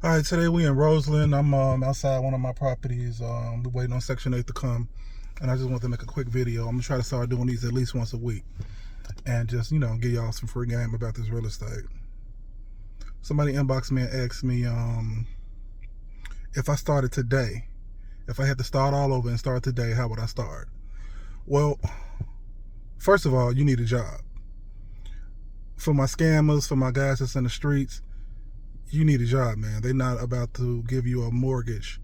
All right, today we in Roseland. I'm outside one of my properties. We're waiting on Section 8 to come, and I just want to make a quick video. I'm gonna try to start doing these at least once a week, and just give y'all some free game about this real estate. Somebody inboxed me and asked me if I started today, if I had to start all over and start today, how would I start? Well, first of all, you need a job. For my scammers, for my guys that's in the streets, you need a job, man. They're not about to give you a mortgage,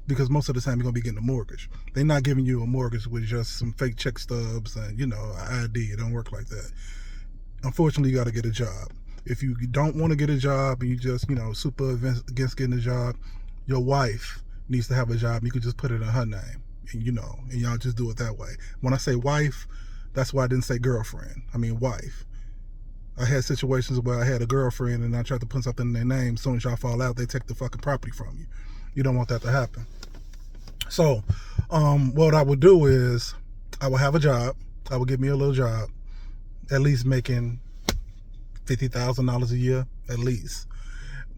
because most of the time you're gonna be getting a mortgage. They're not giving you a mortgage with just some fake check stubs and an ID. It don't work like that. Unfortunately, you got to get a job. If you don't want to get a job and you just super against getting a job, your wife needs to have a job. You could just put it in her name, and and y'all just do it that way. When I say wife, that's why I didn't say girlfriend. I mean wife. I had situations where I had a girlfriend and I tried to put something in their name. As soon as y'all fall out, they take the fucking property from you. You don't want that to happen. So, what I would do is I would have a job. I would get me a little job, at least making $50,000 a year, at least.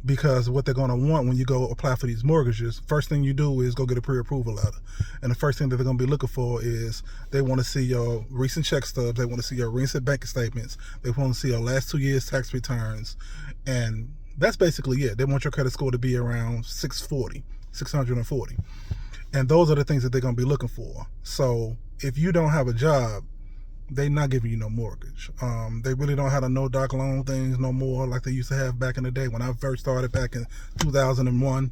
Because what they're going to want when you go apply for these mortgages, first thing you do is go get a pre-approval letter. And the first thing that they're going to be looking for is they want to see your recent check stubs. They want to see your recent bank statements. They want to see your last 2 years tax returns. And that's basically it. They want your credit score to be around 640. And those are the things that they're going to be looking for. So if you don't have a job, they're not giving you no mortgage. They really don't have the no-doc loan things no more like they used to have back in the day. When I first started back in 2001,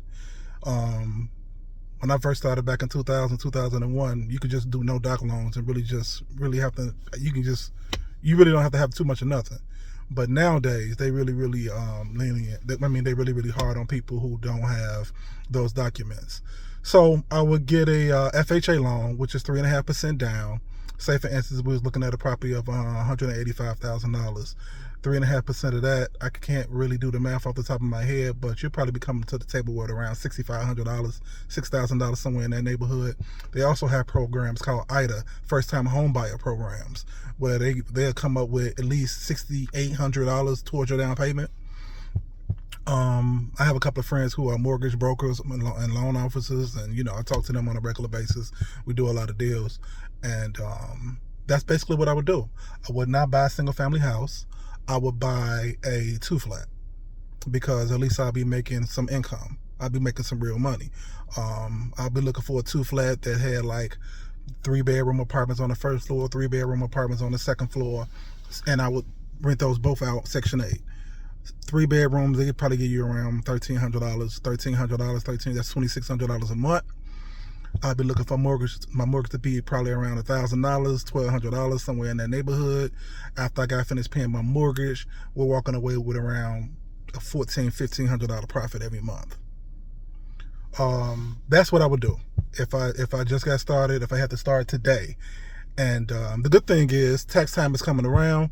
you could just do no-doc loans and really have to, you really don't have to have too much of nothing. But nowadays, they really lenient. They really hard on people who don't have those documents. So I would get a FHA loan, which is 3.5% down. Say, for instance, we was looking at a property of $185,000. 3.5% of that, I can't really do the math off the top of my head, but you'll probably be coming to the table with around $6,500, $6,000, somewhere in that neighborhood. They also have programs called IDA, first-time home buyer programs, where they'll come up with at least $6,800 towards your down payment. I have a couple of friends who are mortgage brokers and loan officers, and I talk to them on a regular basis. We do a lot of deals, and that's basically what I would do. I would not buy a single family house. I would buy a 2-flat, because at least I'll be making some income. I'll be making some real money. I'll be looking for a 2-flat that had like 3-bedroom apartments on the first floor, 3-bedroom apartments on the second floor, and I would rent those both out Section 8. 3 bedrooms, they could probably give you around $1,300, that's $2,600 a month. I'd be looking for my mortgage to be probably around $1,000, $1,200, somewhere in that neighborhood. After I got finished paying my mortgage, we're walking away with around a $1,400, $1,500 profit every month. That's what I would do if I just got started, if I had to start today. And the good thing is tax time is coming around,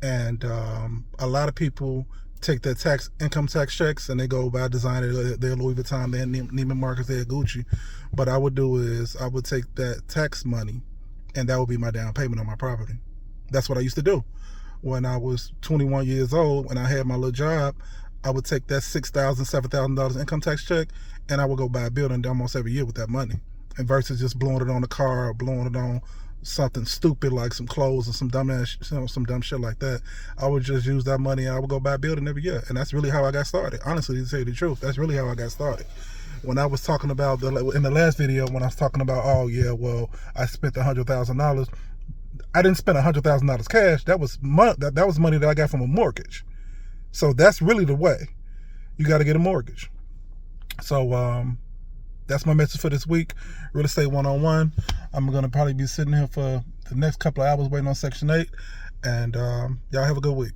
and a lot of people take their income tax checks and they go buy designer, their Louis Vuitton, their Neiman Marcus, their Gucci. What I would do is I would take that tax money, and that would be my down payment on my property. That's what I used to do. When I was 21 years old, when I had my little job, I would take that $6,000, $7,000 income tax check, and I would go buy a building almost every year with that money. And versus just blowing it on a car or blowing it on something stupid like some clothes or some dumb shit like that, I would just use that money and I would go buy a building every year. And that's really how I got started. Honestly, to tell you the truth, that's really how I got started. When I was talking about in the last video, when I was talking about, oh yeah, well, I spent $100,000, I didn't spend $100,000 cash. That was money that I got from a mortgage. So that's really the way. You got to get a mortgage. So that's my message for this week. Real Estate 101. I'm going to probably be sitting here for the next couple of hours waiting on Section 8. And y'all have a good week.